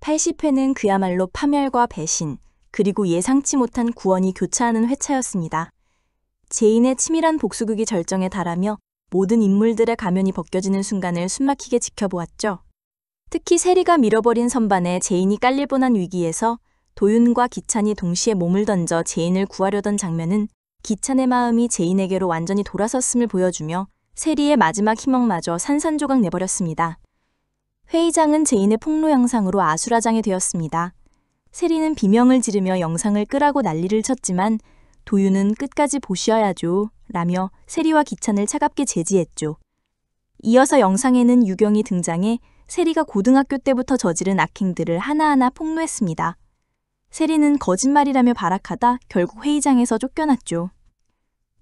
80회는 그야말로 파멸과 배신, 그리고 예상치 못한 구원이 교차하는 회차였습니다. 제인의 치밀한 복수극이 절정에 달하며 모든 인물들의 가면이 벗겨지는 순간을 숨막히게 지켜보았죠. 특히 세리가 밀어버린 선반에 제인이 깔릴 뻔한 위기에서 도윤과 기찬이 동시에 몸을 던져 제인을 구하려던 장면은 기찬의 마음이 제인에게로 완전히 돌아섰음을 보여주며 세리의 마지막 희망마저 산산조각 내버렸습니다. 회의장은 제인의 폭로 영상으로 아수라장이 되었습니다. 세리는 비명을 지르며 영상을 끄라고 난리를 쳤지만 도윤은 끝까지 보셔야죠 라며 세리와 기찬을 차갑게 제지했죠. 이어서 영상에는 유경이 등장해 세리가 고등학교 때부터 저지른 악행들을 하나하나 폭로했습니다. 세리는 거짓말이라며 발악하다 결국 회의장에서 쫓겨났죠.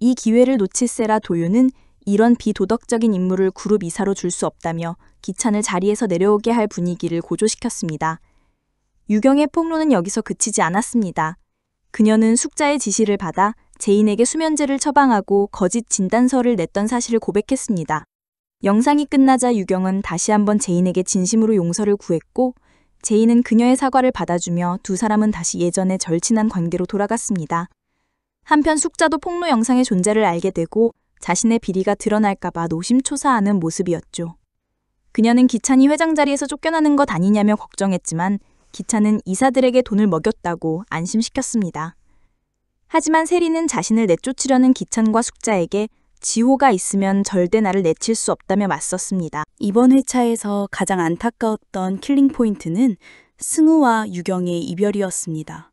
이 기회를 놓칠세라 도윤은 이런 비도덕적인 인물을 그룹 이사로 줄 수 없다며 기찬을 자리에서 내려오게 할 분위기를 고조시켰습니다. 유경의 폭로는 여기서 그치지 않았습니다. 그녀는 숙자의 지시를 받아 제인에게 수면제를 처방하고 거짓 진단서를 냈던 사실을 고백했습니다. 영상이 끝나자 유경은 다시 한번 제인에게 진심으로 용서를 구했고 제인은 그녀의 사과를 받아주며 두 사람은 다시 예전의 절친한 관계로 돌아갔습니다. 한편 숙자도 폭로 영상의 존재를 알게 되고 자신의 비리가 드러날까봐 노심초사하는 모습이었죠. 그녀는 기찬이 회장 자리에서 쫓겨나는 것 아니냐며 걱정했지만 기찬은 이사들에게 돈을 먹였다고 안심시켰습니다. 하지만 세리는 자신을 내쫓으려는 기찬과 숙자에게 지호가 있으면 절대 나를 내칠 수 없다며 맞섰습니다. 이번 회차에서 가장 안타까웠던 킬링 포인트는 승우와 유경의 이별이었습니다.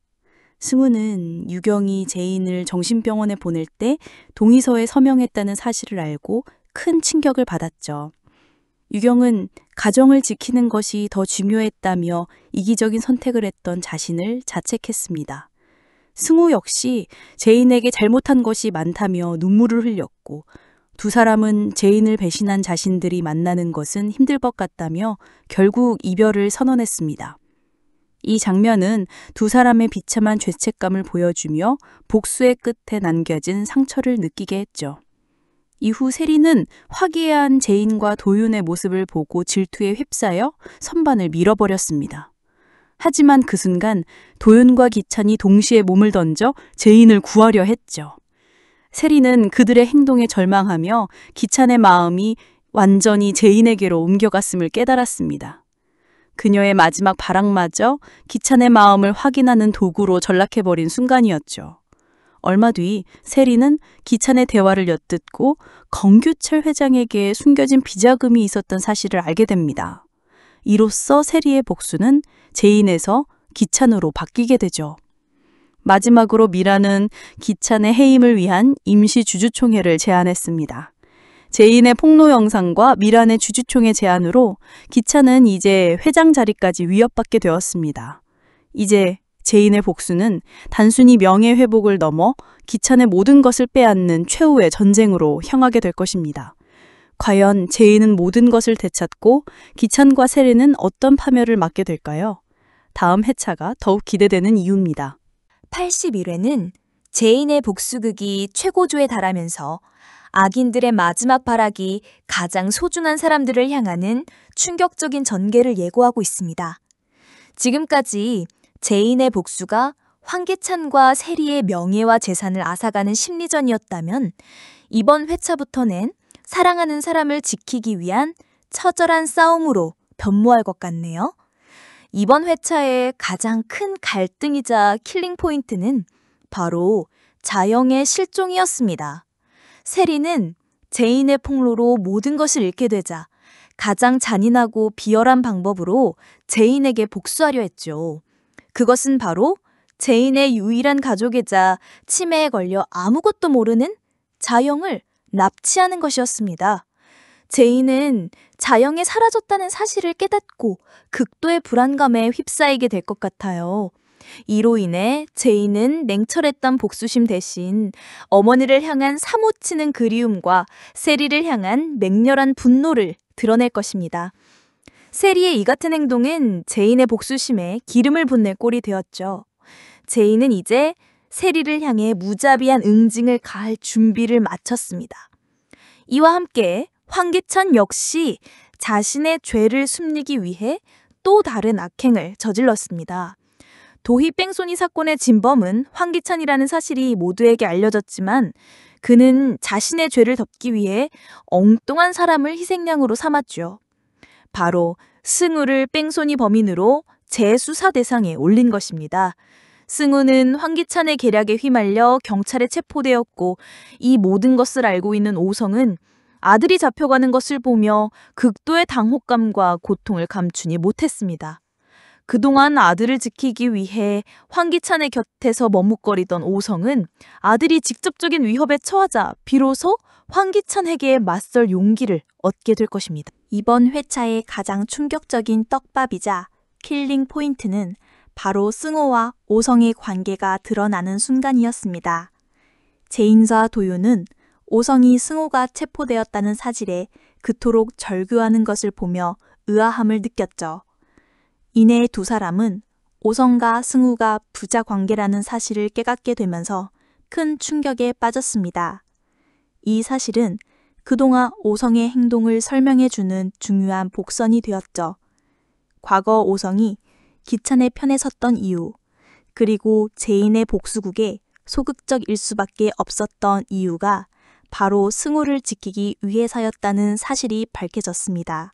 승우는 유경이 제인을 정신병원에 보낼 때 동의서에 서명했다는 사실을 알고 큰 충격을 받았죠. 유경은 가정을 지키는 것이 더 중요했다며 이기적인 선택을 했던 자신을 자책했습니다. 승우 역시 제인에게 잘못한 것이 많다며 눈물을 흘렸고 두 사람은 제인을 배신한 자신들이 만나는 것은 힘들 것 같다며 결국 이별을 선언했습니다. 이 장면은 두 사람의 비참한 죄책감을 보여주며 복수의 끝에 남겨진 상처를 느끼게 했죠. 이후 세리는 화기애애한 제인과 도윤의 모습을 보고 질투에 휩싸여 선반을 밀어버렸습니다. 하지만 그 순간 도윤과 기찬이 동시에 몸을 던져 제인을 구하려 했죠. 세리는 그들의 행동에 절망하며 기찬의 마음이 완전히 제인에게로 옮겨갔음을 깨달았습니다. 그녀의 마지막 발악마저 기찬의 마음을 확인하는 도구로 전락해버린 순간이었죠. 얼마 뒤 세리는 기찬의 대화를 엿듣고 건규철 회장에게 숨겨진 비자금이 있었던 사실을 알게 됩니다. 이로써 세리의 복수는 제인에서 기찬으로 바뀌게 되죠. 마지막으로 미라는 기찬의 해임을 위한 임시 주주총회를 제안했습니다. 제인의 폭로 영상과 미란의 주주총회 제안으로 기찬은 이제 회장 자리까지 위협받게 되었습니다. 이제 제인의 복수는 단순히 명예회복을 넘어 기찬의 모든 것을 빼앗는 최후의 전쟁으로 향하게 될 것입니다. 과연 제인은 모든 것을 되찾고 기찬과 세리는 어떤 파멸을 맞게 될까요? 다음 회차가 더욱 기대되는 이유입니다. 81회는 제인의 복수극이 최고조에 달하면서 악인들의 마지막 발악이 가장 소중한 사람들을 향하는 충격적인 전개를 예고하고 있습니다. 지금까지 제인의 복수가 황기찬과 세리의 명예와 재산을 앗아가는 심리전이었다면 이번 회차부터는 사랑하는 사람을 지키기 위한 처절한 싸움으로 변모할 것 같네요. 이번 회차의 가장 큰 갈등이자 킬링 포인트는 바로 자영의 실종이었습니다. 세리는 제인의 폭로로 모든 것을 잃게 되자 가장 잔인하고 비열한 방법으로 제인에게 복수하려 했죠. 그것은 바로 제인의 유일한 가족이자 치매에 걸려 아무것도 모르는 자영을 납치하는 것이었습니다. 제인은 자영이 사라졌다는 사실을 깨닫고 극도의 불안감에 휩싸이게 될 것 같아요. 이로 인해 제인은 냉철했던 복수심 대신 어머니를 향한 사무치는 그리움과 세리를 향한 맹렬한 분노를 드러낼 것입니다. 세리의 이 같은 행동은 제인의 복수심에 기름을 붓는 꼴이 되었죠. 제인은 이제 세리를 향해 무자비한 응징을 가할 준비를 마쳤습니다. 이와 함께 황기찬 역시 자신의 죄를 숨기기 위해 또 다른 악행을 저질렀습니다. 도희 뺑소니 사건의 진범은 황기찬이라는 사실이 모두에게 알려졌지만 그는 자신의 죄를 덮기 위해 엉뚱한 사람을 희생양으로 삼았죠. 바로 승우를 뺑소니 범인으로 재수사 대상에 올린 것입니다. 승우는 황기찬의 계략에 휘말려 경찰에 체포되었고 이 모든 것을 알고 있는 오성은 아들이 잡혀가는 것을 보며 극도의 당혹감과 고통을 감추니 못했습니다. 그동안 아들을 지키기 위해 황기찬의 곁에서 머뭇거리던 오성은 아들이 직접적인 위협에 처하자 비로소 황기찬에게 맞설 용기를 얻게 될 것입니다. 이번 회차의 가장 충격적인 떡밥이자 킬링 포인트는 바로 승호와 오성의 관계가 드러나는 순간이었습니다. 제인과 도윤은 오성이 승호가 체포되었다는 사실에 그토록 절규하는 것을 보며 의아함을 느꼈죠. 이내 두 사람은 오성과 승우가 부자 관계라는 사실을 깨닫게 되면서 큰 충격에 빠졌습니다. 이 사실은 그동안 오성의 행동을 설명해주는 중요한 복선이 되었죠. 과거 오성이 기찬의 편에 섰던 이유, 그리고 제인의 복수국에 소극적일 수밖에 없었던 이유가 바로 승우를 지키기 위해서였다는 사실이 밝혀졌습니다.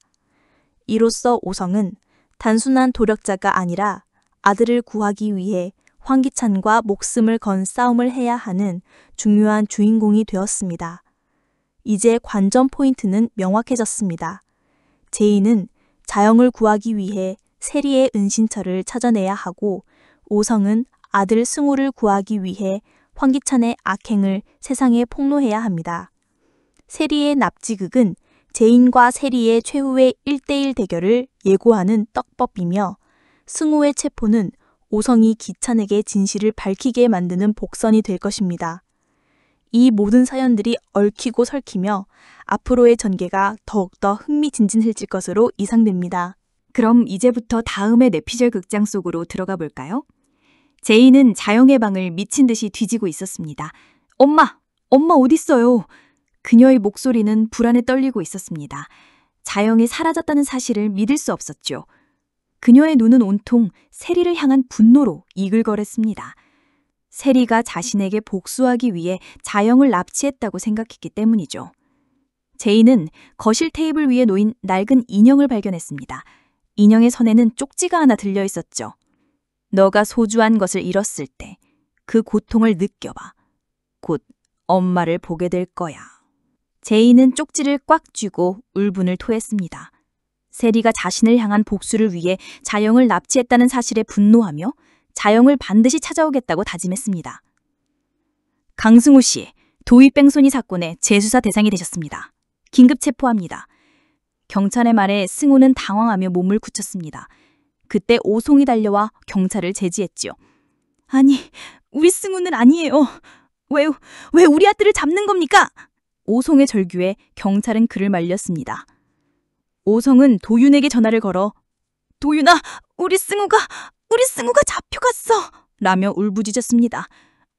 이로써 오성은 단순한 도력자가 아니라 아들을 구하기 위해 황기찬과 목숨을 건 싸움을 해야 하는 중요한 주인공이 되었습니다. 이제 관전 포인트는 명확해졌습니다. 제인은 자영을 구하기 위해 세리의 은신처를 찾아내야 하고 오성은 아들 승우를 구하기 위해 황기찬의 악행을 세상에 폭로해야 합니다. 세리의 납치극은 제인과 세리의 최후의 1대1 대결을 예고하는 떡밥이며 승우의 체포는 오성이 기찬에게 진실을 밝히게 만드는 복선이 될 것입니다. 이 모든 사연들이 얽히고 설키며 앞으로의 전개가 더욱더 흥미진진해질 것으로 예상됩니다. 그럼 이제부터 다음의 뇌피셜 극장 속으로 들어가 볼까요? 제인은 자영의 방을 미친 듯이 뒤지고 있었습니다. 엄마 어딨어요? 그녀의 목소리는 불안에 떨리고 있었습니다. 자영이 사라졌다는 사실을 믿을 수 없었죠. 그녀의 눈은 온통 세리를 향한 분노로 이글거렸습니다. 세리가 자신에게 복수하기 위해 자영을 납치했다고 생각했기 때문이죠. 제인은 거실 테이블 위에 놓인 낡은 인형을 발견했습니다. 인형의 선에는 쪽지가 하나 들려 있었죠. 너가 소중한 것을 잃었을 때 그 고통을 느껴봐. 곧 엄마를 보게 될 거야. 제인은 쪽지를 꽉 쥐고 울분을 토했습니다. 세리가 자신을 향한 복수를 위해 자영을 납치했다는 사실에 분노하며 자영을 반드시 찾아오겠다고 다짐했습니다. 강승우 씨, 도희 뺑소니 사건의 재수사 대상이 되셨습니다. 긴급 체포합니다. 경찰의 말에 승우는 당황하며 몸을 굳혔습니다. 그때 오송이 달려와 경찰을 제지했지요. 아니, 우리 승우는 아니에요. 왜 우리 아들을 잡는 겁니까? 오송의 절규에 경찰은 그를 말렸습니다. 오성은 도윤에게 전화를 걸어 도윤아, 우리 승우가 잡혀갔어! 라며 울부짖었습니다.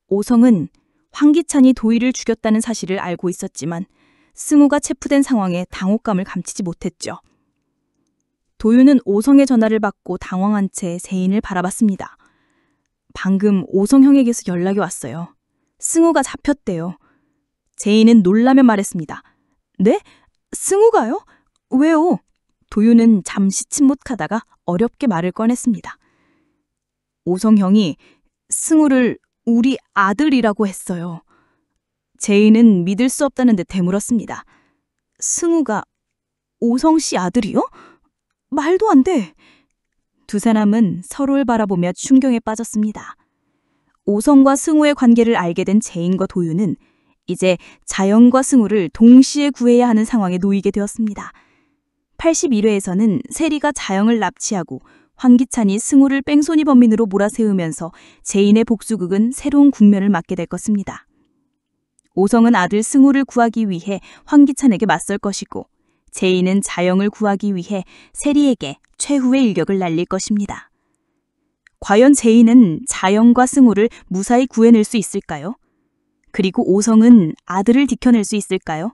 오성은 황기찬이 도희를 죽였다는 사실을 알고 있었지만 승우가 체포된 상황에 당혹감을 감추지 못했죠. 도윤은 오성의 전화를 받고 당황한 채 세인을 바라봤습니다. 방금 오성 형에게서 연락이 왔어요. 승우가 잡혔대요. 제인은 놀라며 말했습니다. 네? 승우가요? 왜요? 도윤은 잠시 침묵하다가 어렵게 말을 꺼냈습니다. 오성 형이 승우를 우리 아들이라고 했어요. 제인은 믿을 수 없다는 듯 되물었습니다. 승우가 오성 씨 아들이요? 말도 안 돼. 두 사람은 서로를 바라보며 충격에 빠졌습니다. 오성과 승우의 관계를 알게 된 제인과 도윤은 이제 자영과 승우를 동시에 구해야 하는 상황에 놓이게 되었습니다. 81회에서는 세리가 자영을 납치하고 황기찬이 승우를 뺑소니 범인으로 몰아세우면서 제인의 복수극은 새로운 국면을 맞게 될 것입니다. 오성은 아들 승우를 구하기 위해 황기찬에게 맞설 것이고 제인은 자영을 구하기 위해 세리에게 최후의 일격을 날릴 것입니다. 과연 제인은 자영과 승우를 무사히 구해낼 수 있을까요? 그리고 오성은 아들을 지켜낼 수 있을까요?